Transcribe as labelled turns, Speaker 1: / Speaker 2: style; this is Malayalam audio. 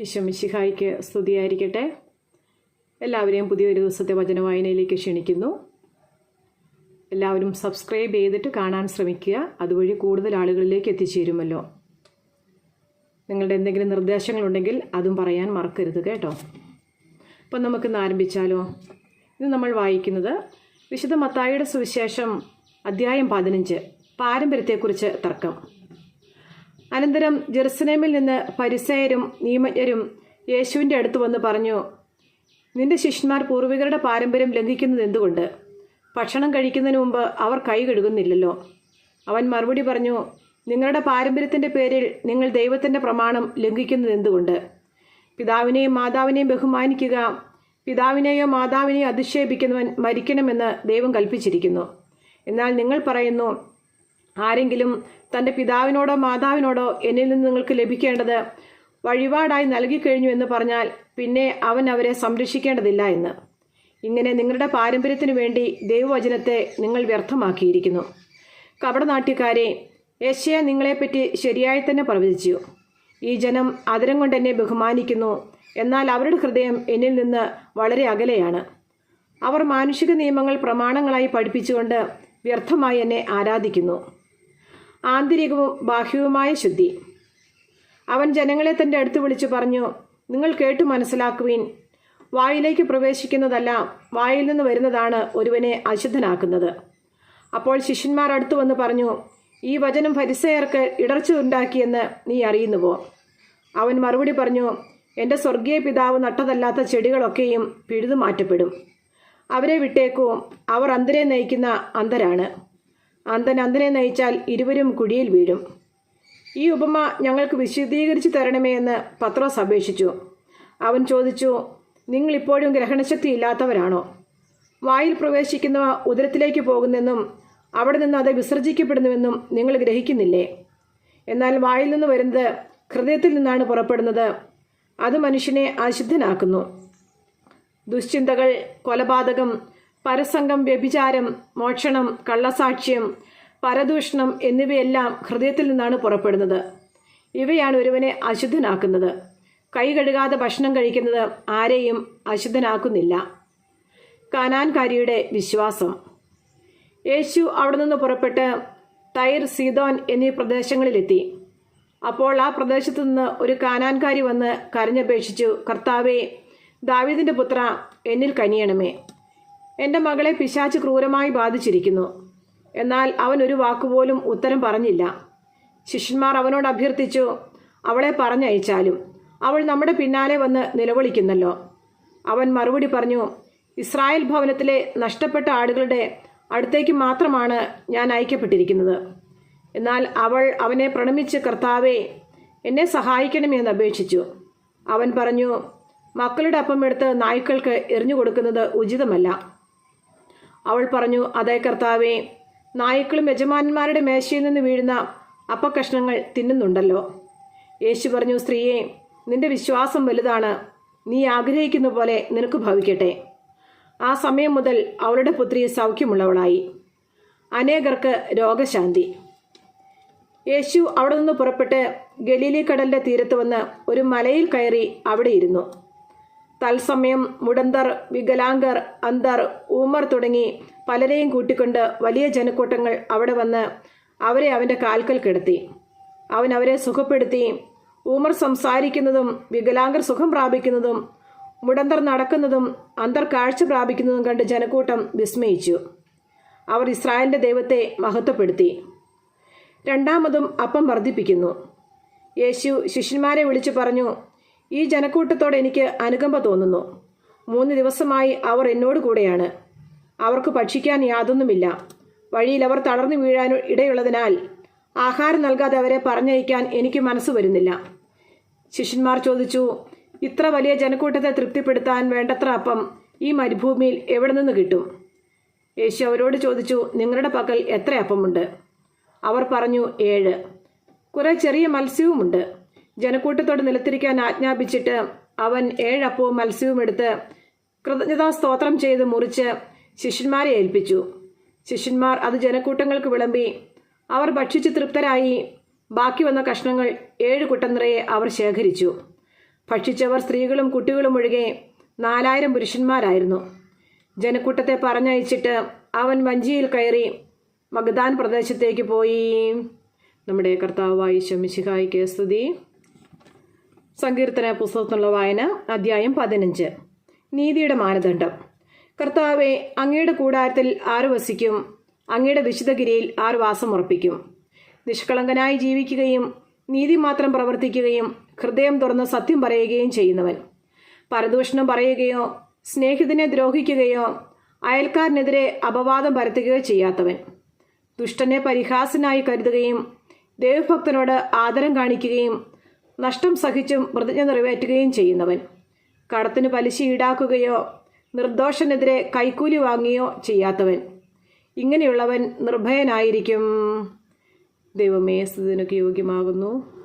Speaker 1: ഈശോ മിശിഹായ്ക്ക് സ്തുതിയായിരിക്കട്ടെ. എല്ലാവരെയും പുതിയൊരു ദിവസത്തെ വചന വായനയിലേക്ക് ക്ഷണിക്കുന്നു. എല്ലാവരും സബ്സ്ക്രൈബ് ചെയ്തിട്ട് കാണാൻ ശ്രമിക്കുക. അതുവഴി കൂടുതൽ ആളുകളിലേക്ക് എത്തിച്ചേരുമല്ലോ. നിങ്ങളുടെ എന്തെങ്കിലും നിർദ്ദേശങ്ങളുണ്ടെങ്കിൽ അതും പറയാൻ മറക്കരുത് കേട്ടോ. അപ്പം നമുക്കിന്ന് ആരംഭിച്ചാലോ. ഇന്ന് നമ്മൾ വായിക്കുന്നത് വിശുദ്ധ മത്തായിയുടെ സുവിശേഷം അധ്യായം 15, പാരമ്പര്യത്തെക്കുറിച്ച് തർക്കം. അനന്തരം ജെറുസലേമിൽ നിന്ന് ഫരിസേയരും നിയമജ്ഞരും യേശുവിൻ്റെ അടുത്ത് വന്ന് പറഞ്ഞു, നിന്റെ ശിഷ്യന്മാർ പൂർവികരുടെ പാരമ്പര്യം ലംഘിക്കുന്നത് എന്തുകൊണ്ട്? ഭക്ഷണം കഴിക്കുന്നതിന് മുമ്പ് അവർ കൈ കഴുകുന്നില്ലല്ലോ. അവൻ മറുപടി പറഞ്ഞു, നിങ്ങളുടെ പാരമ്പര്യത്തിൻ്റെ പേരിൽ നിങ്ങൾ ദൈവത്തിൻ്റെ പ്രമാണം ലംഘിക്കുന്നത് എന്തുകൊണ്ട്? പിതാവിനെയും മാതാവിനെയും ബഹുമാനിക്കുക, പിതാവിനെയോ മാതാവിനെയോ അധിക്ഷേപിക്കുന്നവൻ മരിക്കണമെന്ന് ദൈവം കൽപ്പിച്ചിരിക്കുന്നു. എന്നാൽ നിങ്ങൾ പറയുന്നു, ആരെങ്കിലും തൻ്റെ പിതാവിനോടോ മാതാവിനോടോ എന്നിൽ നിന്ന് നിങ്ങൾക്ക് ലഭിക്കേണ്ടത് വഴിപാടായി നൽകിക്കഴിഞ്ഞു എന്ന് പറഞ്ഞാൽ പിന്നെ അവൻ അവരെ സംരക്ഷിക്കേണ്ടതില്ല എന്ന്. ഇങ്ങനെ നിങ്ങളുടെ പാരമ്പര്യത്തിനു വേണ്ടി ദൈവവചനത്തെ നിങ്ങൾ വ്യർത്ഥമാക്കിയിരിക്കുന്നു. കപടനാട്യക്കാരെ, യെശയ്യാ നിങ്ങളെപ്പറ്റി ശരിയായി തന്നെ പ്രവചിച്ചു. ഈ ജനം ആദരം കൊണ്ട് എന്നെ ബഹുമാനിക്കുന്നു, എന്നാൽ അവരുടെ ഹൃദയം എന്നിൽ നിന്ന് വളരെ അകലെയാണ്. അവർ മാനുഷിക നിയമങ്ങൾ പ്രമാണങ്ങളായി പഠിപ്പിച്ചുകൊണ്ട് വ്യർത്ഥമായി എന്നെ ആരാധിക്കുന്നു. ആന്തരികവും ബാഹ്യവുമായ ശുദ്ധി. അവൻ ജനങ്ങളെ തൻ്റെ അടുത്ത് വിളിച്ചു പറഞ്ഞു, നിങ്ങൾ കേട്ടു മനസ്സിലാക്കുവിൻ. വായിലേക്ക് പ്രവേശിക്കുന്നതല്ല, വായിൽ നിന്ന് വരുന്നതാണ് ഒരുവനെ അശുദ്ധനാക്കുന്നത്. അപ്പോൾ ശിഷ്യന്മാർ അടുത്തു വന്ന് പറഞ്ഞു, ഈ വചനം ഫരിസേയർക്ക് ഇടർച്ച ഉണ്ടാക്കിയെന്ന് നീ അറിയുന്നുവോ? അവൻ മറുപടി പറഞ്ഞു, എൻ്റെ സ്വർഗീയ പിതാവ് നട്ടതല്ലാത്ത ചെടികളൊക്കെയും പിഴുതു മാറ്റപ്പെടും. അവരെ വിട്ടേക്കൂ, അവർ അന്ധരെ നയിക്കുന്ന അന്ധരാണ്. അന്ധൻ അന്ധനെ നയിച്ചാൽ ഇരുവരും കുഴിയിൽ വീഴും. ഈ ഉപമ ഞങ്ങൾക്ക് വിശദീകരിച്ചു തരണമേ എന്ന് പത്രോസ് അപേക്ഷിച്ചു. അവൻ ചോദിച്ചു, നിങ്ങൾ ഇപ്പോഴും ഗ്രഹണശക്തി ഇല്ലാത്തവരാണോ? വായിൽ പ്രവേശിക്കുന്നവ ഉദരത്തിലേക്ക് പോകുന്നെന്നും അവിടെ നിന്ന് അത് വിസർജിക്കപ്പെടുന്നുവെന്നും നിങ്ങൾ ഗ്രഹിക്കുന്നില്ലേ? എന്നാൽ വായിൽ നിന്ന് വരുന്നത് ഹൃദയത്തിൽ നിന്നാണ് പുറപ്പെടുന്നത്. അത് മനുഷ്യനെ അശുദ്ധനാക്കുന്നു. ദുശ്ചിന്തകൾ, കൊലപാതകം, പരസംഗം, വ്യഭിചാരം, മോഷണം, കള്ളസാക്ഷ്യം, പരദൂഷണം എന്നിവയെല്ലാം ഹൃദയത്തിൽ നിന്നാണ് പുറപ്പെടുന്നത്. ഇവയാണ് ഒരുവനെ അശുദ്ധനാക്കുന്നത്. കൈ കഴുകാതെ ഭക്ഷണം കഴിക്കുന്നത് ആരെയും അശുദ്ധനാക്കുന്നില്ല. കാനാൻകാരിയുടെ വിശ്വാസം. യേശു അവിടെ നിന്ന് പുറപ്പെട്ട് തൈർ, സീദോൻ എന്നീ പ്രദേശങ്ങളിലെത്തി. അപ്പോൾ ആ പ്രദേശത്തു നിന്ന് ഒരു കാനാൻകാരി വന്ന് കരഞ്ഞപേക്ഷിച്ചു, കർത്താവേ, ദാവീദിൻ്റെ പുത്ര, എന്നിൽ കനിയണമേ. എൻ്റെ മകളെ പിശാച് ക്രൂരമായി ബാധിച്ചിരിക്കുന്നു. എന്നാൽ അവൻ ഒരു വാക്കുപോലും ഉത്തരം പറഞ്ഞില്ല. ശിഷ്യന്മാർ അവനോട് അഭ്യർത്ഥിച്ചു, അവളെ പറഞ്ഞയച്ചാലും. അവൾ നമ്മുടെ പിന്നാലെ വന്ന് നിലവിളിക്കുന്നല്ലോ. അവൻ മറുപടി പറഞ്ഞു, ഇസ്രായേൽ ഭവനത്തിലെ നഷ്ടപ്പെട്ട ആടുകളുടെ അടുത്തേക്ക് മാത്രമാണ് ഞാൻ അയക്കപ്പെട്ടിരിക്കുന്നത്. എന്നാൽ അവൾ അവനെ പ്രണമിച്ച്, കർത്താവേ, എന്നെ സഹായിക്കണമെന്ന് അപേക്ഷിച്ചു. അവൻ പറഞ്ഞു, മക്കളുടെ അപ്പം എടുത്ത് നായ്ക്കൾക്ക് എറിഞ്ഞു കൊടുക്കുന്നത് ഉചിതമല്ല. അവൾ പറഞ്ഞു, അതേ കർത്താവേ, നായ്ക്കളും യജമാനന്മാരുടെ മേശയിൽ നിന്ന് വീഴുന്ന അപ്പക്കഷ്ണങ്ങൾ തിന്നുന്നുണ്ടല്ലോ. യേശു പറഞ്ഞു, സ്ത്രീയെ, നിന്റെ വിശ്വാസം വലുതാണ്. നീ ആഗ്രഹിക്കുന്ന പോലെ നിനക്ക് ഭവിക്കട്ടെ. ആ സമയം മുതൽ അവളുടെ പുത്രി സൗഖ്യമുള്ളവളായി. അനേകർക്ക് രോഗശാന്തി. യേശു അവിടെ നിന്ന് പുറപ്പെട്ട് ഗലീലി കടലിൻ്റെ തീരത്ത് വന്ന് ഒരു മലയിൽ കയറി അവിടെ ഇരുന്നു. തത്സമയം മുടന്തർ, വികലാംഗർ, അന്ധർ, ഊമർ തുടങ്ങി പലരെയും കൂട്ടിക്കൊണ്ട് വലിയ ജനക്കൂട്ടങ്ങൾ അവിടെ വന്ന് അവരെ അവൻ്റെ കാൽക്കൽ കിടത്തി. അവൻ അവരെ സുഖപ്പെടുത്തി. ഊമർ സംസാരിക്കുന്നതും വികലാംഗർ സുഖം പ്രാപിക്കുന്നതും മുടന്തർ നടക്കുന്നതും അന്ധർ കാഴ്ച പ്രാപിക്കുന്നതും കണ്ട് ജനക്കൂട്ടം വിസ്മയിച്ചു. അവർ ഇസ്രായേലിൻ്റെ ദൈവത്തെ മഹത്വപ്പെടുത്തി. രണ്ടാമതും അപ്പം വർദ്ധിപ്പിക്കുന്നു. യേശു ശിഷ്യന്മാരെ വിളിച്ചു പറഞ്ഞു, ഈ ജനക്കൂട്ടത്തോട് എനിക്ക് അനുകമ്പ തോന്നുന്നു. 3 ദിവസമായി അവർ എന്നോട് കൂടെയാണ്. അവർക്ക് ഭക്ഷിക്കാൻ യാതൊന്നുമില്ല. വഴിയിൽ അവർ തളർന്നു വീഴാൻ ഇടയുള്ളതിനാൽ ആഹാരം നൽകാതെ അവരെ പറഞ്ഞയക്കാൻ എനിക്ക് മനസ്സ് വരുന്നില്ല. ശിഷ്യന്മാർ ചോദിച്ചു, ഇത്ര വലിയ ജനക്കൂട്ടത്തെ തൃപ്തിപ്പെടുത്താൻ വേണ്ടത്ര അപ്പം ഈ മരുഭൂമിയിൽ എവിടെ നിന്ന് കിട്ടും? യേശു അവരോട് ചോദിച്ചു, നിങ്ങളുടെ പക്കൽ എത്ര അപ്പമുണ്ട്? അവർ പറഞ്ഞു, 7. കുറെ ചെറിയ മത്സ്യവുമുണ്ട്. ജനക്കൂട്ടത്തോട് നിലത്തിരിക്കാൻ ആജ്ഞാപിച്ചിട്ട് അവൻ 7 അപ്പവും മത്സ്യവും എടുത്ത് കൃതജ്ഞതാ സ്തോത്രം ചെയ്ത് മുറിച്ച് ശിഷ്യന്മാരെ ഏൽപ്പിച്ചു. ശിഷ്യന്മാർ അത് ജനക്കൂട്ടങ്ങൾക്ക് വിളമ്പി. അവർ ഭക്ഷിച്ച് തൃപ്തരായി. ബാക്കി വന്ന കഷ്ണങ്ങൾ 7 കുട്ടം നിറയെ അവർ ശേഖരിച്ചു. ഭക്ഷിച്ചവർ സ്ത്രീകളും കുട്ടികളും ഒഴികെ 4000 പുരുഷന്മാരായിരുന്നു. ജനക്കൂട്ടത്തെ പറഞ്ഞയച്ചിട്ട് അവൻ വഞ്ചിയിൽ കയറി മഗ്ദാൻ പ്രദേശത്തേക്ക് പോയി. നമ്മുടെ കർത്താവായ ഈശോ മിശിഹായ്ക്ക് സ്തുതി. സങ്കീർത്തന പുസ്തകത്തിനുള്ള വായന, അധ്യായം 15. നീതിയുടെ മാനദണ്ഡം. കർത്താവെ, അങ്ങയുടെ കൂടാരത്തിൽ ആര് വസിക്കും? അങ്ങയുടെ വിശുദ്ധഗിരിയിൽ ആർ വാസമുറപ്പിക്കും? നിഷ്കളങ്കനായി ജീവിക്കുകയും നീതി മാത്രം പ്രവർത്തിക്കുകയും ഹൃദയം തുറന്ന് സത്യം പറയുകയും ചെയ്യുന്നവൻ, പരദൂഷണം പറയുകയോ സ്നേഹിതനെ ദ്രോഹിക്കുകയോ അയൽക്കാരനെതിരെ അപവാദം പരത്തുകയോ ചെയ്യാത്തവൻ, ദുഷ്ടനെ പരിഹാസനായി കരുതുകയും ദൈവഭക്തനോട് ആദരം കാണിക്കുകയും നഷ്ടം സഹിച്ചും പ്രതിജ്ഞ നിറവേറ്റുകയും ചെയ്യുന്നവൻ, കടത്തിന് പലിശ ഈടാക്കുകയോ നിർദോഷനെതിരെ കൈക്കൂലി വാങ്ങുകയോ ചെയ്യാത്തവൻ. ഇങ്ങനെയുള്ളവൻ നിർഭയനായിരിക്കും. ദൈവമേ, സ്തുതിക്ക് യോഗ്യമാകുന്നു.